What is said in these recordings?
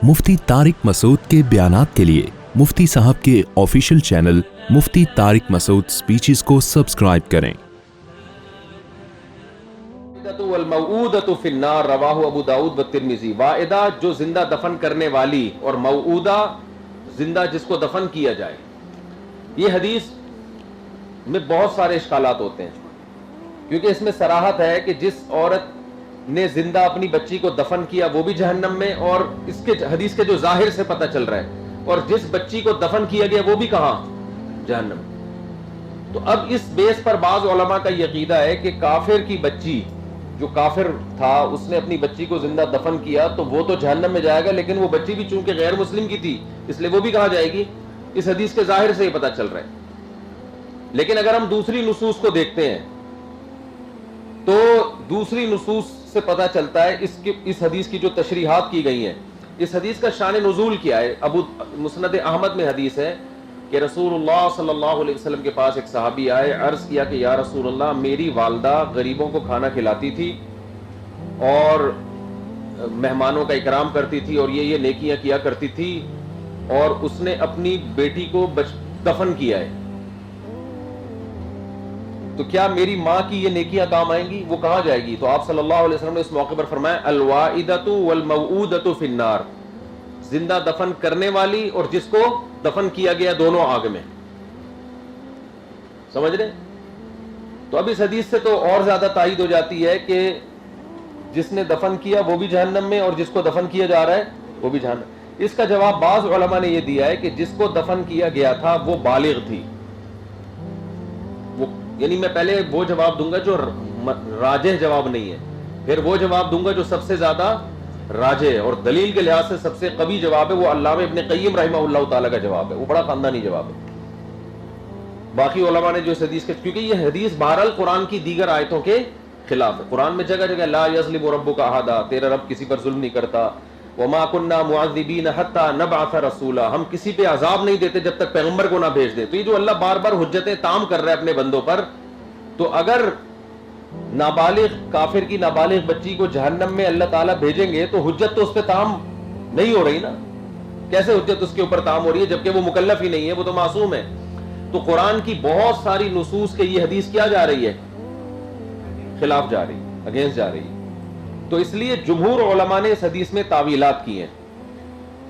مفتی طارق مسعود کے بیانات کے لیے مفتی صاحب کے آفیشیل چینل مفتی طارق مسعود سپیچز کو سبسکرائب کریں۔ والموعودۃ فی النار رواہ ابو داؤد والترمذی۔ واعدہ جو زندہ دفن کرنے والی، اور موعودہ زندہ جس کو دفن کیا جائے۔ یہ حدیث میں بہت سارے اشکالات ہوتے ہیں، کیونکہ اس میں صراحت ہے کہ جس عورت نے زندہ اپنی بچی کو دفن کیا وہ بھی جہنم میں، اور اس کے حدیث کے جو ظاہر سے پتہ چل رہا ہے، اور جس بچی کو دفن کیا گیا وہ بھی کہاں؟ جہنم۔ تو اب اس بیس پر بعض علماء کا یہ عقیدہ ہے کہ کافر کی بچی، جو کافر تھا اس نے اپنی بچی کو زندہ دفن کیا تو وہ تو جہنم میں جائے گا، لیکن وہ بچی بھی چونکہ غیر مسلم کی تھی اس لیے وہ بھی کہاں جائے گی؟ اس حدیث کے ظاہر سے یہ پتہ چل رہا ہے۔ لیکن اگر ہم دوسری نصوص کو دیکھتے ہیں تو دوسری نصوص سے پتہ چلتا ہے اس حدیث کی جو تشریحات کی گئی ہیں، اس حدیث کا شان نزول کیا ہے۔ مسند احمد میں حدیث ہے کہ رسول اللہ صلی اللہ علیہ وسلم کے پاس ایک صحابی آئے، عرض کیا کہ یا رسول اللہ، میری والدہ غریبوں کو کھانا کھلاتی تھی اور مہمانوں کا اکرام کرتی تھی اور یہ نیکیاں کیا کرتی تھی، اور اس نے اپنی بیٹی کو دفن کیا ہے، تو کیا میری ماں کی یہ نیکیاں کام آئیں گی؟ وہ کہاں جائے گی؟ تو آپ صلی اللہ علیہ وسلم نے اس موقع پر فرمایا الواعدۃ والموعودۃ فی النار، زندہ دفن کرنے والی اور جس کو دفن کیا گیا دونوں آگ میں۔ سمجھ رہے؟ تو اب اس حدیث سے تو اور زیادہ تائید ہو جاتی ہے کہ جس نے دفن کیا وہ بھی جہنم میں، اور جس کو دفن کیا جا رہا ہے وہ بھی جہنم۔ اس کا جواب بعض علماء نے یہ دیا ہے کہ جس کو دفن کیا گیا تھا وہ بالغ تھی، یعنی میں پہلے وہ جواب دوں گا جو راجح جواب نہیں ہے، پھر وہ جواب دوں گا جو سب سے زیادہ راجح ہے اور دلیل کے لحاظ سے سب سے قوی جواب ہے، وہ علامہ ابن قیم رحمہ اللہ تعالیٰ کا جواب ہے، وہ بڑا خاندانی جواب ہے۔ باقی علماء نے جو اس حدیث کے، کیونکہ یہ حدیث بہرحال قرآن کی دیگر آیتوں کے خلاف ہے۔ قرآن میں جگہ جگہ لا یظلم ربک احدا، تیرا رب کسی پر ظلم نہیں کرتا، وما كنا معذبین حتی نبعث رسولا، ہم کسی پہ عذاب نہیں دیتے جب تک پیغمبر کو نہ بھیج دیں۔ تو یہ جو اللہ بار بار حجتیں تام کر رہا ہے اپنے بندوں پر، تو اگر نابالغ کافر کی نابالغ بچی کو جہنم میں اللہ تعالیٰ بھیجیں گے تو حجت تو اس پہ تام نہیں ہو رہی نا۔ کیسے حجت اس کے اوپر تام ہو رہی ہے جبکہ وہ مکلف ہی نہیں ہے، وہ تو معصوم ہے۔ تو قرآن کی بہت ساری نصوص کے یہ حدیث کیا جا رہی ہے؟ خلاف جا رہی ہے، اگینسٹ جا رہی ہے۔ تو اس لیے جمہور علماء نے اس حدیث میں تعویلات کی ہیں،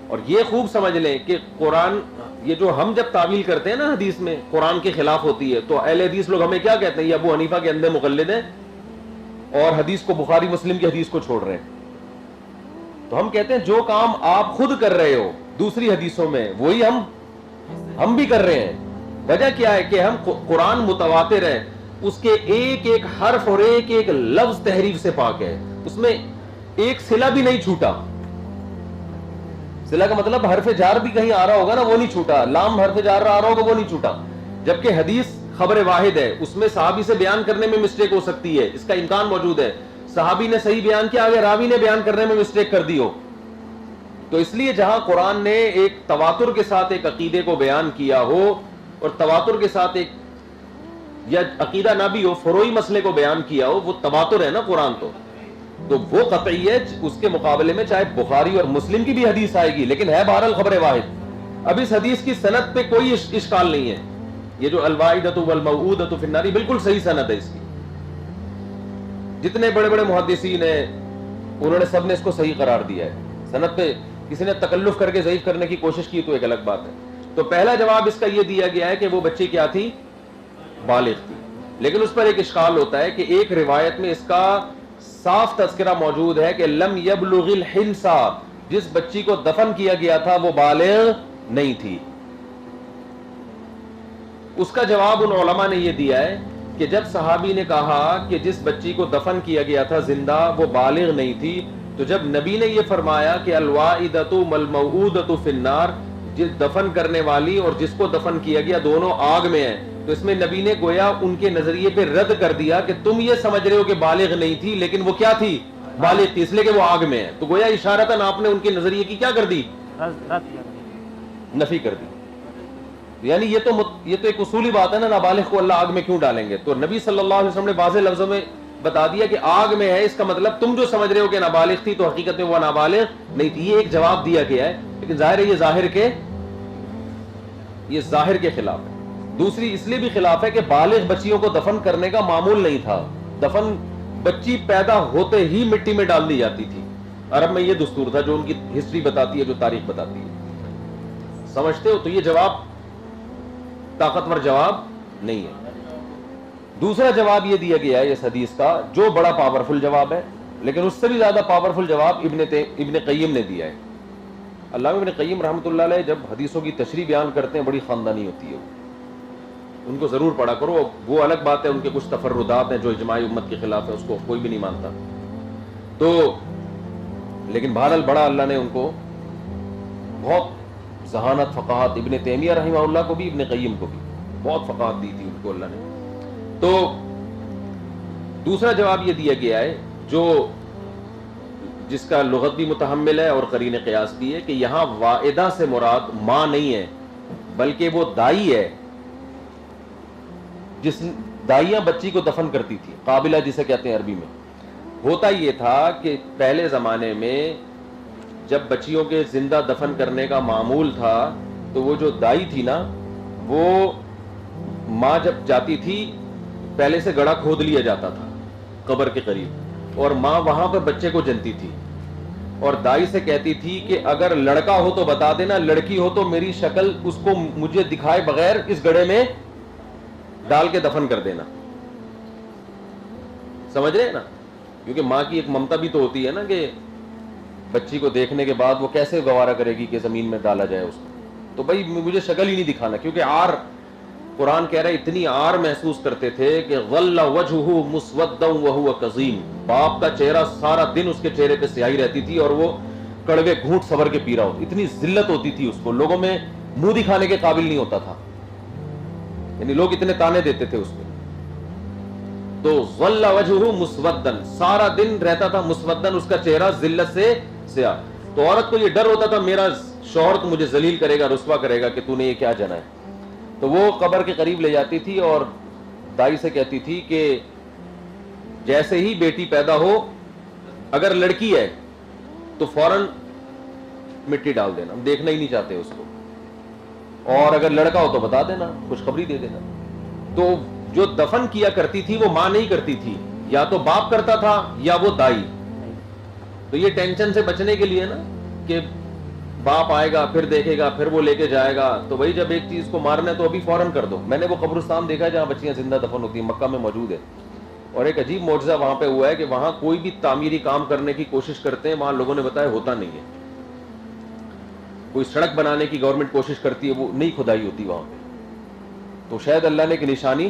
اور یہ خوب سمجھ لیں کہ قرآن، یہ جو ہم جب تعویل کرتے ہیں نا حدیث میں قرآن کے خلاف ہوتی ہے، تو اہل حدیث لوگ ہمیں کیا کہتے ہیں؟ یہ ابو حنیفہ کے اندھے مقلد ہیں اور حدیث کو، بخاری مسلم کی حدیث کو چھوڑ رہے ہیں۔ تو ہم کہتے ہیں جو کام آپ خود کر رہے ہو دوسری حدیثوں میں وہی ہم بھی کر رہے ہیں۔ وجہ کیا ہے کہ ہم قرآن متواتر ہے، اس کے ایک ایک حرف اور ایک ایک لفظ تحریف سے پاک ہے، اس میں ایک صلہ بھی نہیں چھوٹا۔ صلہ کا مطلب حرف جار بھی کہیں آ رہا ہوگا نا، وہ نہیں چھوٹا، لام حرف جار آ رہا ہوگا وہ نہیں چھوٹا۔ جبکہ حدیث خبر واحد ہے، اس میں صحابی سے بیان کرنے میں مسٹیک ہو سکتی ہے، اس کا امکان موجود ہے، صحابی نے صحیح بیان کیا، آگے راوی نے بیان کرنے میں مسٹیک کر دی ہو۔ تو اس لیے جہاں قرآن نے ایک تواتر کے ساتھ ایک عقیدے کو بیان کیا ہو، اور تواتر کے ساتھ ایک، یا عقیدہ نہ بھی ہو، فروعی مسئلے کو بیان کیا ہو، وہ تواتر ہے نا قرآن، تو وہ قطعی ہے۔ اس کے مقابلے میں چاہے بخاری اور مسلم کی بھی حدیث آئے گی لیکن ہے بہرحال خبر واحد۔ اب اس حدیث کی سند پہ کوئی اشکال نہیں ہے، یہ جو الواعدۃ والموعودۃ فی النار بالکل صحیح سند ہے اس کی۔ جتنے بڑے بڑے محدثین ہیں انہوں نے سب نے اس کو صحیح قرار دیا ہے۔ سند پہ کسی نے تکلف کر کے ضعیف کرنے کی کوشش کی تو ایک الگ بات ہے۔ تو پہلا جواب اس کا یہ دیا گیا ہے کہ وہ بچی کیا تھی؟ بالغ تھی۔ لیکن اس پر ایک اشکال ہوتا ہے کہ ایک روایت میں اس کا صاف تذکرہ موجود ہے کہ لم یبلغ الحنس، جس بچی کو دفن کیا گیا تھا وہ بالغ نہیں تھی۔ اس کا جواب ان علماء نے یہ دیا ہے کہ جب صحابی نے کہا کہ جس بچی کو دفن کیا گیا تھا زندہ وہ بالغ نہیں تھی، تو جب نبی نے یہ فرمایا کہ الواعدۃ والموعودۃ فی النار، جس دفن کرنے والی اور جس کو دفن کیا گیا دونوں آگ میں ہیں، تو اس میں نبی نے گویا ان کے نظریے پہ رد کر دیا کہ تم یہ سمجھ رہے ہو کہ بالغ نہیں تھی لیکن وہ کیا تھی؟ بالغ تھی، اس لیے کہ وہ آگ میں ہے۔ تو گویا اشارتاً آپ نے ان کے نظریے کی کیا کر دی؟ نفی کر دی۔ یعنی یہ تو ایک اصولی بات ہے نا، نابالغ کو اللہ آگ میں کیوں ڈالیں گے؟ تو نبی صلی اللہ علیہ وسلم نے واضح لفظوں میں بتا دیا کہ آگ میں ہے، اس کا مطلب تم جو سمجھ رہے ہو کہ نابالغ تھی تو حقیقت میں وہ نابالغ نہیں تھی. یہ ایک جواب دیا گیا ہے، لیکن ظاہر ہے یہ ظاہر کے خلاف ہے. دوسری اس لیے بھی خلاف ہے کہ بالغ بچیوں کو دفن کرنے کا معمول نہیں تھا. دفن بچی پیدا ہوتے ہی مٹی میں ڈال دی جاتی تھی. عرب میں یہ دستور تھا جو ان کی ہسٹری بتاتی ہے، جو تاریخ بتاتی ہے. سمجھتے ہو؟ تو یہ جواب طاقتور جواب نہیں ہے. دوسرا جواب یہ دیا گیا ہے اس حدیث کا، جو بڑا پاورفل جواب ہے، لیکن اس سے بھی زیادہ پاورفل جواب ابن قیم نے دیا ہے. علامہ ابن قیم رحمۃ اللہ علیہ جب حدیثوں کی تشریح بیان کرتے ہیں بڑی خاندانی ہوتی ہے. ان کو ضرور پڑھا کرو. وہ الگ بات ہے ان کے کچھ تفردات ہیں جو اجماع امت کے خلاف ہے، اس کو کوئی بھی نہیں مانتا. تو لیکن بہرحال بڑا اللہ نے ان کو بہت ذہانت، فقاہت، ابن تیمیہ رحمہ اللہ کو بھی ابن قیم کو بھی بہت فقاہت دی تھی ان کو اللہ نے. تو دوسرا جواب یہ دیا گیا ہے جو جس کا لغت بھی متحمل ہے اور قرین قیاس بھی ہے، کہ یہاں واعدہ سے مراد ماں نہیں ہے بلکہ وہ دائی ہے، جس دائیاں بچی کو دفن کرتی تھی، قابلہ جسے کہتے ہیں عربی میں. ہوتا یہ تھا کہ پہلے زمانے میں جب بچیوں کے زندہ دفن کرنے کا معمول تھا تو وہ جو دائی تھی نا، وہ ماں جب جاتی تھی پہلے سے گڑھا کھود لیا جاتا تھا قبر کے قریب، اور ماں وہاں پر بچے کو جنتی تھی اور دائی سے کہتی تھی کہ اگر لڑکا ہو تو بتا دینا، لڑکی ہو تو میری شکل اس کو مجھے دکھائے بغیر اس گڑھے میں ڈال کے دفن کر دینا. سمجھ رہے ہیں نا؟ کیونکہ ماں کی ایک ممتا بھی تو ہوتی ہے نا کہ بچی کو دیکھنے کے بعد وہ کیسے گوارا کرے گی کہ زمین میں ڈالا جائے اس کو. تو بھائی مجھے شکل ہی نہیں دکھانا، کیونکہ آر قرآن کہہ رہا ہے اتنی آر محسوس کرتے تھے کہ غل وجہہ مسودا وہو کظیم. باپ کا چہرہ سارا دن اس کے چہرے پہ سیاہی رہتی تھی اور وہ کڑوے گھونٹ سبر کے پی رہا ہوتا. اتنی ذلت ہوتی تھی اس کو، لوگوں میں منہ دکھانے کے قابل نہیں ہوتا تھا، یعنی لوگ اتنے تانے دیتے تھے اس پہ. تو غل وجہہ مسودا، سارا دن رہتا تھا مسودا، اس کا چہرہ ذلت سے سیاہ. تو عورت کو یہ ڈر ہوتا تھا میرا شوہر تو مجھے ذلیل کرے گا، رسوا کرے گا کہ تو نے یہ کیا جنا ہے. تو وہ قبر کے قریب لے جاتی تھی اور دائی سے کہتی تھی کہ جیسے ہی بیٹی پیدا ہو، اگر لڑکی ہے تو فوراً مٹی ڈال دینا، ہم دیکھنا ہی نہیں چاہتے اس کو، اور اگر لڑکا ہو تو بتا دینا، خوشخبری دے دینا. تو جو دفن کیا کرتی تھی وہ ماں نہیں کرتی تھی، یا تو باپ کرتا تھا یا وہ دائی. تو یہ ٹینشن سے بچنے کے لیے نا کہ باپ آئے گا پھر دیکھے گا پھر وہ لے کے جائے گا، تو بھائی جب ایک چیز کو مارنا ہے تو ابھی فوراً کر دو. میں نے وہ قبرستان دیکھا ہے جہاں بچیاں زندہ دفن ہوتی ہیں، مکہ میں موجود ہے، اور ایک عجیب معجزہ وہاں پہ ہوا ہے کہ وہاں کوئی بھی تعمیری کام کرنے کی کوشش کرتے ہیں، وہاں لوگوں نے بتایا ہوتا نہیں ہے. کوئی سڑک بنانے کی گورنمنٹ کوشش کرتی ہے، وہ نہیں کھدائی ہوتی وہاں پہ. تو شاید اللہ نے ایک نشانی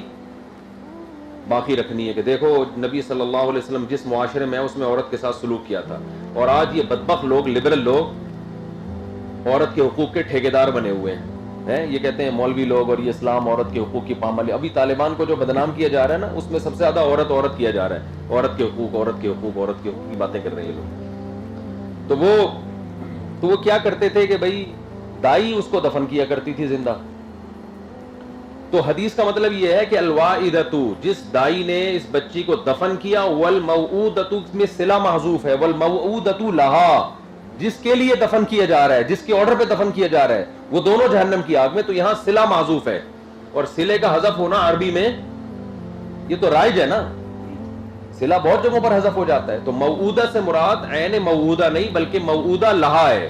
باقی رکھنی ہے کہ دیکھو نبی صلی اللہ علیہ وسلم جس معاشرے میں اس میں عورت کے ساتھ سلوک کیا تھا، اور آج یہ بدبخت لوگ، لبرل لوگ عورت کے حقوق کے ٹھیکیدار بنے ہوئے ہیں. یہ کہتے ہیں مولوی لوگ اور یہ اسلام عورت کے حقوق کی پامالی. ابھی طالبان کو جو بدنام کیا جا رہا ہے نا، اس میں سب سے زیادہ عورت کیا جا رہا ہے. عورت کے حقوق، عورت کے حقوق، عورت کے حقوق کی باتیں کر رہے ہیں لوگ. تو وہ کیا کرتے تھے کہ بھائی دائی اس کو دفن کیا کرتی تھی زندہ. تو حدیث کا مطلب یہ ہے کہ الواعدۃ، جس دائی نے اس بچی کو دفن کیا، والموعودۃ میں صلہ محذوف ہے، والموعودۃ لہا، جس کے لیے دفن کیا جا رہا ہے، جس کے آرڈر پہ دفن کیا جا رہا ہے، وہ دونوں جہنم کی آگ میں. تو یہاں صلہ محذوف ہے، اور صلے کا حذف ہونا عربی میں یہ تو رائج ہے نا، صلہ بہت جگہوں پر حذف ہو جاتا ہے. تو موعودہ سے مراد عین موعودہ نہیں بلکہ موعودہ لہا ہے،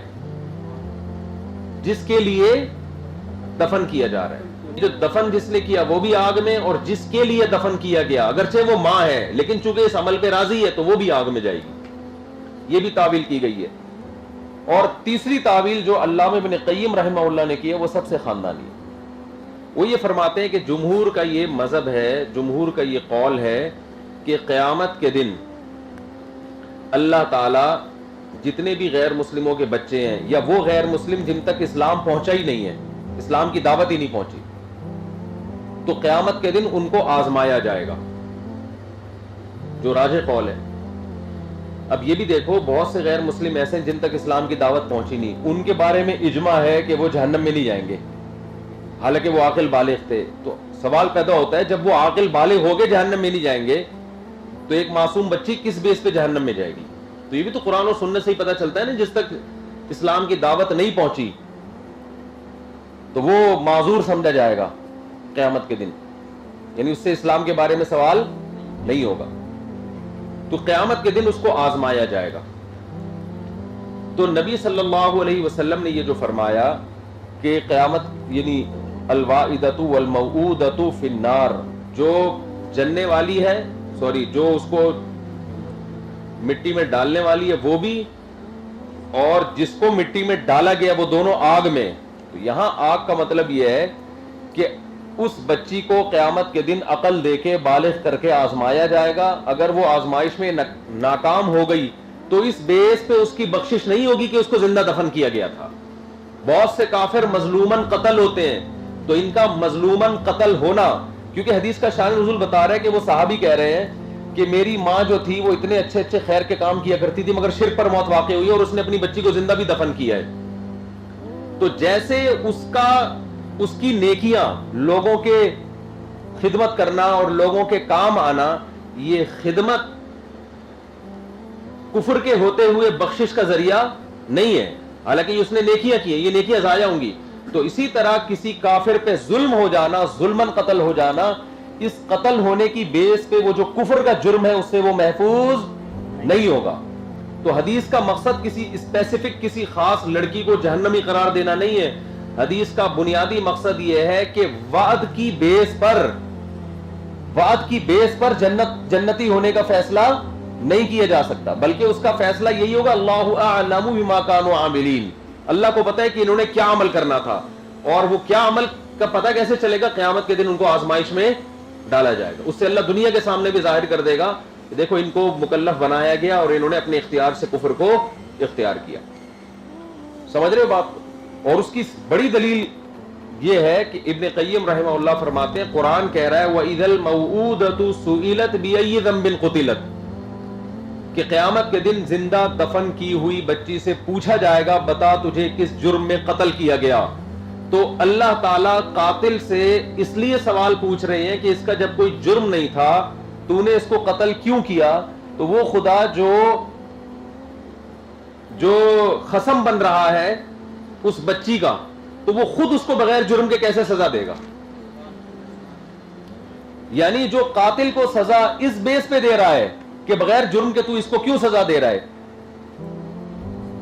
جس کے لیے دفن کیا جا رہا ہے. جو دفن جس نے کیا وہ بھی آگ میں، اور جس کے لیے دفن کیا گیا اگرچہ وہ ماں ہے لیکن چونکہ اس عمل پہ راضی ہے تو وہ بھی آگ میں جائے گی. یہ بھی تعویل کی گئی ہے. اور تیسری تعویل جو علامہ ابن قیم رحمہ اللہ نے کی ہے وہ سب سے خاندانی ہے. وہ یہ فرماتے ہیں کہ جمہور کا یہ مذہب ہے، جمہور کا یہ قول ہے کہ قیامت کے دن اللہ تعالی جتنے بھی غیر مسلموں کے بچے ہیں، یا وہ غیر مسلم جن تک اسلام پہنچا ہی نہیں ہے، اسلام کی دعوت ہی نہیں پہنچی، تو قیامت کے دن ان کو آزمایا جائے گا، جو راجح قول ہے. اب یہ بھی دیکھو بہت سے غیر مسلم ایسے ہیں جن تک اسلام کی دعوت پہنچی نہیں، ان کے بارے میں اجماع ہے کہ وہ جہنم میں نہیں جائیں گے، حالانکہ وہ عاقل بالغ تھے. تو سوال پیدا ہوتا ہے جب وہ عاقل بالغ ہو گئے جہنم میں نہیں جائیں گے تو ایک معصوم بچی کس بیس پہ جہنم میں جائے گی؟ تو یہ بھی تو قرآن و سنت سے ہی پتہ چلتا ہے نا. جس تک اسلام کی دعوت نہیں پہنچی تو وہ معذور سمجھا جائے گا قیامت کے دن, یعنی اس سے اسلام کے بارے میں سوال نہیں ہوگا. تو قیامت کے دن اس کو آزمایا جائے گا. تو نبی صلی اللہ علیہ وسلم نے یہ جو فرمایا کہ قیامت یعنی الواعدۃ والموعودۃ فی النار, جو جننے والی ہے, جو اس کو مٹی میں ڈالنے والی ہے وہ بھی, اور جس کو مٹی میں ڈالا گیا وہ دونوں آگ میں. تو یہاں آگ کا مطلب یہ ہے کہ اس بچی کو قیامت کے دن عقل دے کے بالغ کر کے آزمایا جائے گا. اگر وہ آزمائش میں ناکام ہو گئی تو اس بیس پہ اس کی بخشش نہیں ہوگی کہ اس کو زندہ دفن کیا گیا تھا. بہت سے کافر مظلوماً قتل ہوتے ہیں, تو ان کا مظلوماً قتل ہونا, کیونکہ حدیث کا شان نزول بتا رہا ہے کہ وہ صحابی کہہ رہے ہیں کہ میری ماں جو تھی وہ اتنے اچھے اچھے خیر کے کام کیا کرتی تھی, مگر شرک پر موت واقع ہوئی اور اس نے اپنی بچی کو زندہ بھی دفن کیا ہے. تو جیسے اس کی نیکیاں, لوگوں کے خدمت کرنا اور لوگوں کے کام آنا, یہ خدمت کفر کے ہوتے ہوئے بخشش کا ذریعہ نہیں ہے, حالانکہ اس نے نیکیاں کی ہیں, یہ نیکیاں ضائع ہوں گی. تو اسی طرح کسی کافر پہ ظلم ہو جانا, ظلماً قتل ہو جانا, اس قتل ہونے کی بیس پہ وہ جو کفر کا جرم ہے اس سے وہ محفوظ نہیں ہوگا. تو حدیث کا مقصد کسی اسپیسیفک کسی خاص لڑکی کو جہنمی قرار دینا نہیں ہے. حدیث کا بنیادی مقصد یہ ہے کہ وعد کی بیس پر جنتی ہونے کا فیصلہ نہیں کیا جا سکتا, بلکہ اس کا فیصلہ یہی ہوگا اللہ اعلم بما كانوا عاملین, اللہ کو پتہ ہے کہ انہوں نے کیا عمل کرنا تھا, اور وہ کیا عمل کا پتہ کیسے چلے گا؟ قیامت کے دن ان کو آزمائش میں ڈالا جائے گا. اس سے اللہ دنیا کے سامنے بھی ظاہر کر دے گا کہ دیکھو ان کو مکلف بنایا گیا اور انہوں نے اپنے اختیار سے کفر کو اختیار کیا. سمجھ رہے ہو بات کو؟ اور اس کی بڑی دلیل یہ ہے کہ ابن قیم رحمہ اللہ فرماتے ہیں, قرآن کہہ رہا ہے وَإِذَا الْمَوْعُودَةُ سُئِلَتْ بِأَيِّ ذَنبٍ قُتِلَتْ, کہ قیامت کے دن زندہ دفن کی ہوئی بچی سے پوچھا جائے گا بتا تجھے کس جرم میں قتل کیا گیا. تو اللہ تعالیٰ قاتل سے اس لیے سوال پوچھ رہے ہیں کہ اس کا جب کوئی جرم نہیں تھا تو نے اس کو قتل کیوں کیا؟ تو وہ خدا جو خصم بن رہا ہے اس بچی کا, تو وہ خود اس کو بغیر جرم کے کیسے سزا دے گا؟ یعنی جو قاتل کو سزا اس بیس پہ دے رہا ہے کہ بغیر جرم کے تو اس کو کیوں سزا دے رہا ہے,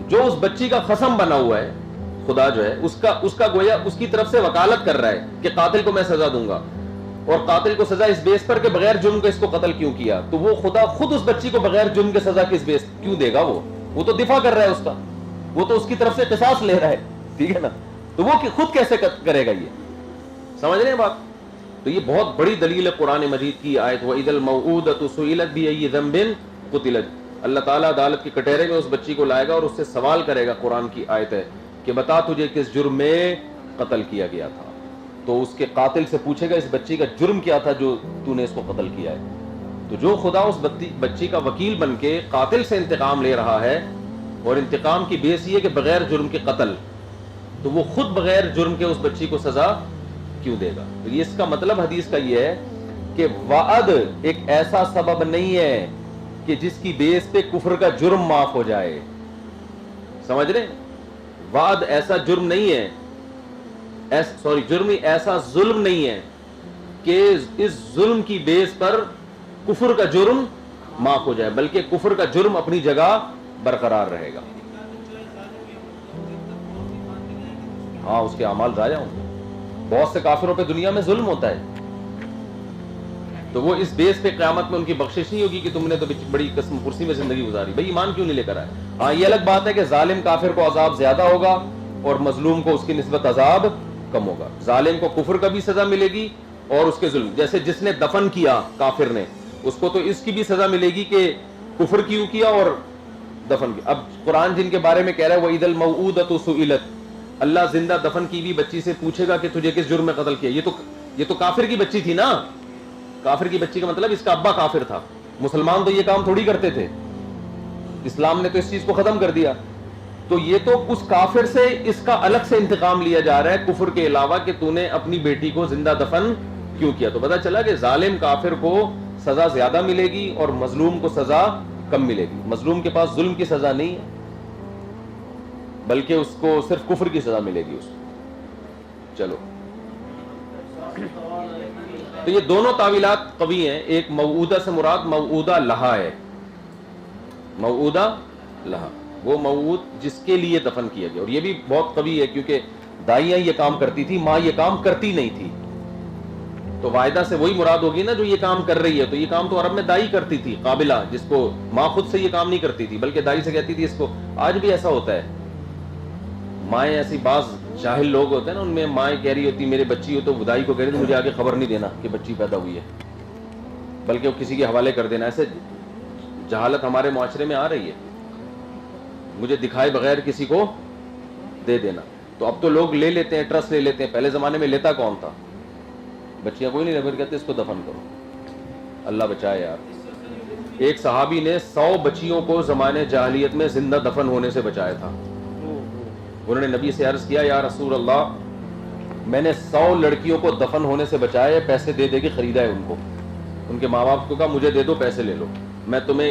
جو اس بچی کا خصم بنا ہوا ہے خدا جو ہے اس کا گویا اس کی طرف سے وکالت کر رہا ہے کہ قاتل کو میں سزا دوں گا, اور قاتل کو سزا اس بیس پر کہ بغیر جرم کے اس کو قتل کیوں کیا. تو وہ خدا خود اس بچی کو بغیر جرم کے سزا کس بیس کیوں دے گا؟ وہ تو دفاع کر رہا ہے اس کا, وہ تو اس کی طرف سے قصاص لے رہا ہے, ٹھیک ہے نا. تو وہ خود کیسے کرے گا؟ یہ سمجھ رہے ہیں بات؟ تو یہ بہت بڑی دلیل ہے قرآن مجید کی آیت وَإِذَا الْمَوْعُودَةُ سُئِلَتْ بِأَيِّ ذَنبٍ قُتِلَتْ. اللہ تعالیٰ عدالت کے کٹہرے میں اس بچی کو لائے گا اور اس سے سوال کرے گا, قرآن کی آیت ہے کہ بتا تجھے کس جرم میں قتل کیا گیا تھا. تو اس کے قاتل سے پوچھے گا اس بچی کا جرم کیا تھا جو تو نے اس کو قتل کیا ہے. تو جو خدا اس بچی کا وکیل بن کے قاتل سے انتقام لے رہا ہے, اور انتقام کی بیس یہ کہ بغیر جرم کے قتل, تو وہ خود بغیر جرم کے اس بچی کو سزا کیوں دے گا؟ تو یہ اس کا مطلب حدیث کا یہ ہے کہ وعد ایک ایسا سبب نہیں ہے کہ جس کی بیس پہ کفر کا جرم معاف ہو جائے. سمجھ رہے؟ وعد ایسا جرم نہیں ہے, ایسا ظلم نہیں ہے کہ اس ظلم کی بیس پر کفر کا جرم معاف ہو جائے, بلکہ کفر کا جرم اپنی جگہ برقرار رہے گا. ہاں, اس کے اعمال ضائع ہوں گے. بہت سے کافروں پہ دنیا میں ظلم ہوتا ہے, تو وہ اس بیس پہ قیامت میں ان کی بخشش نہیں ہوگی کہ تم نے تو بڑی قسم کرسی میں زندگی گزاری, بھئی ایمان کیوں نہیں لے کر آئے. ہاں, یہ الگ بات ہے کہ ظالم کافر کو عذاب زیادہ ہوگا اور مظلوم کو اس کی نسبت عذاب کم ہوگا. ظالم کو کفر کا بھی سزا ملے گی اور اس کے ظلم, جیسے جس نے دفن کیا کافر نے, اس کو تو اس کی بھی سزا ملے گی کہ کفر کیوں کیا اور دفن کیا. اب قرآن جن کے بارے میں کہہ رہا ہے وَإِذَا الْمَوْعُودَةُ سُئِلَتْ, اللہ زندہ دفن کی ہوئی بچی سے پوچھے گا کہ تجھے کس جرم میں قتل کیا. یہ تو کافر کی بچی تھی نا. کافر کی بچی کا مطلب اس کا ابا کافر تھا. مسلمان تو یہ کام تھوڑی کرتے تھے, اسلام نے تو اس چیز کو ختم کر دیا. تو یہ تو اس کافر سے اس کا الگ سے انتقام لیا جا رہا ہے کفر کے علاوہ کہ تو نے اپنی بیٹی کو زندہ دفن کیوں کیا. تو پتہ چلا کہ ظالم کافر کو سزا زیادہ ملے گی اور مظلوم کو سزا کم ملے گی. مظلوم کے پاس ظلم کی سزا نہیں ہے بلکہ اس کو صرف کفر کی سزا ملے گی اس کو. چلو تو یہ دونوں تعویلات قوی ہیں. ایک موعودہ سے مراد موعودہ لہا ہے, موعودہ لہا وہ موعود جس کے لیے دفن کیا گیا, اور یہ بھی بہت قوی ہے کیونکہ دائیاں یہ کام کرتی تھی, ماں یہ کام کرتی نہیں تھی. تو واحدہ سے وہی مراد ہوگی نا جو یہ کام کر رہی ہے. تو یہ کام تو عرب میں دائی کرتی تھی, قابلہ, جس کو ماں خود سے یہ کام نہیں کرتی تھی بلکہ دائی سے کہتی تھی اس کو. آج بھی ایسا ہوتا ہے, مائیں ایسی بعض جاہل لوگ ہوتے ہیں نا, ان میں مائیں کہہ رہی ہوتی میرے بچی ہو تو دائی کو کہہ رہی تھی مجھے آگے خبر نہیں دینا کہ بچی پیدا ہوئی ہے, بلکہ وہ کسی کے حوالے کر دینا. ایسے جہالت ہمارے معاشرے میں آ رہی ہے, مجھے دکھائے بغیر کسی کو دے دینا. تو اب تو لوگ لے لیتے ہیں, ٹرسٹ لے لیتے ہیں. پہلے زمانے میں لیتا کون تھا؟ بچیاں کوئی نہیں, پھر کہتے اس کو دفن کرو. اللہ بچائے یار. ایک صحابی نے 100 بچیوں کو زمانے جاہلیت میں زندہ دفن ہونے سے بچایا تھا. انہوں نے نبی سے عرض کیا یا رسول اللہ میں نے 100 لڑکیوں کو دفن ہونے سے بچایا ہے, پیسے دے دے کے خریدا ہے ان کو. ان کے ماں باپ کو کہا مجھے دے دو, پیسے لے لو, میں تمہیں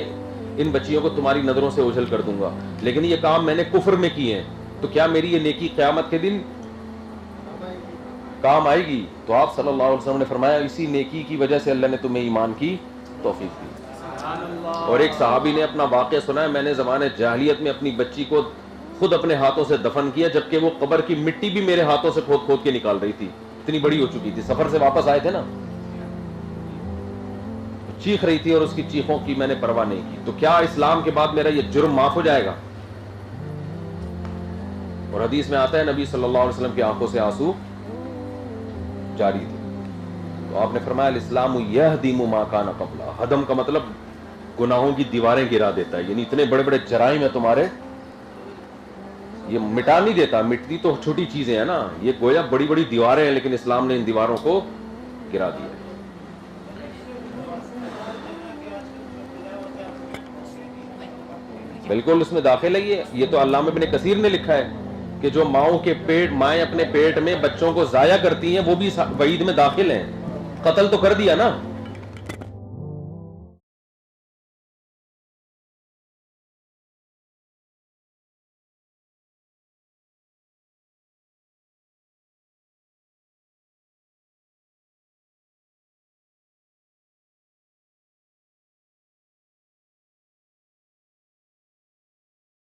ان بچیوں کو تمہاری نظروں سے اوجھل کر دوں گا, لیکن یہ کام میں نے کفر میں کیے ہیں, تو کیا میری یہ نیکی قیامت کے دن کام آئے گی؟ تو آپ صلی اللہ علیہ وسلم نے فرمایا اسی نیکی کی وجہ سے اللہ نے تمہیں ایمان کی توفیق دی. اور ایک صحابی نے اپنا واقعہ سنایا, میں نے زمانے جاہلیت میں اپنی بچی کو خود اپنے ہاتھوں سے دفن کیا, جبکہ وہ قبر کی مٹی بھی میرے ہاتھوں سے کھود کھود کے نکال رہی تھی, اتنی بڑی ہو چکی تھی. سفر سے واپس آئے تھے نا, چیخ رہی تھی اور اس کی چیخوں کی میں نے پرواہ نہیں کی. تو کیا اسلام کے بعد میرا یہ جرم معاف ہو جائے گا؟ اور حدیث میں آتا ہے نبی صلی اللہ علیہ وسلم کی آنکھوں سے آنسو جاری تھے. تو آپ نے فرمایا الاسلام یہدم ما کان قبلہ. ہدم کا مطلب گناہوں کی دیواریں گرا دیتا ہے, یعنی اتنے بڑے بڑے جرائم ہیں تمہارے, یہ مٹا نہیں دیتا. مٹتی تو چھوٹی چیزیں ہیں نا, یہ گویا بڑی بڑی دیواریں ہیں, لیکن اسلام نے ان دیواروں کو گرا دیا. بالکل اس میں داخل ہے یہ تو علامہ ابن کثیر نے لکھا ہے کہ جو ماؤں کے پیٹ, مائیں اپنے پیٹ میں بچوں کو ضائع کرتی ہیں وہ بھی وعید میں داخل ہیں. قتل تو کر دیا نا,